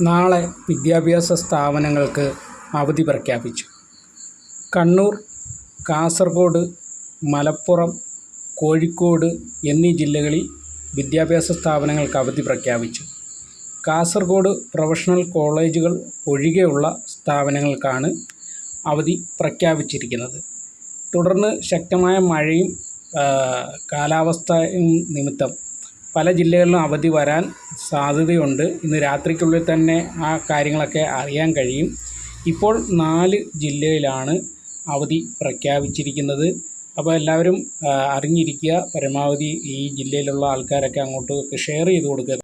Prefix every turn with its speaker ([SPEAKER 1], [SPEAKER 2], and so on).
[SPEAKER 1] നാളെ വിദ്യാഭ്യാസ സ്ഥാപനങ്ങൾക്ക് അവധി പ്രഖ്യാപിച്ചു. കണ്ണൂർ, കാസർഗോഡ്, മലപ്പുറം, കോഴിക്കോട് എന്നീ ജില്ലകളിൽ വിദ്യാഭ്യാസ സ്ഥാപനങ്ങൾക്ക് അവധി പ്രഖ്യാപിച്ചു. കാസർഗോഡ് പ്രൊഫഷണൽ കോളേജുകൾ ഒഴികെയുള്ള സ്ഥാപനങ്ങൾക്കാണ് അവധി പ്രഖ്യാപിച്ചിരിക്കുന്നത്. തുടർന്ന് ശക്തമായ മഴയും കാലാവസ്ഥയും നിമിത്തം പല ജില്ലകളിലും അവധി വരാൻ സാധ്യതയുണ്ട്. ഇന്ന് രാത്രിക്കുള്ളിൽ തന്നെ ആ കാര്യങ്ങളൊക്കെ അറിയാൻ കഴിയും. ഇപ്പോൾ 4 ജില്ലയിലാണ് അവധി പ്രഖ്യാപിച്ചിരിക്കുന്നത്. അപ്പോൾ എല്ലാവരും അറിഞ്ഞിരിക്കുക. പരമാവധി ഈ ജില്ലയിലുള്ള ആൾക്കാരൊക്കെ അങ്ങോട്ട് ഷെയർ ചെയ്ത് കൊടുക്കുക.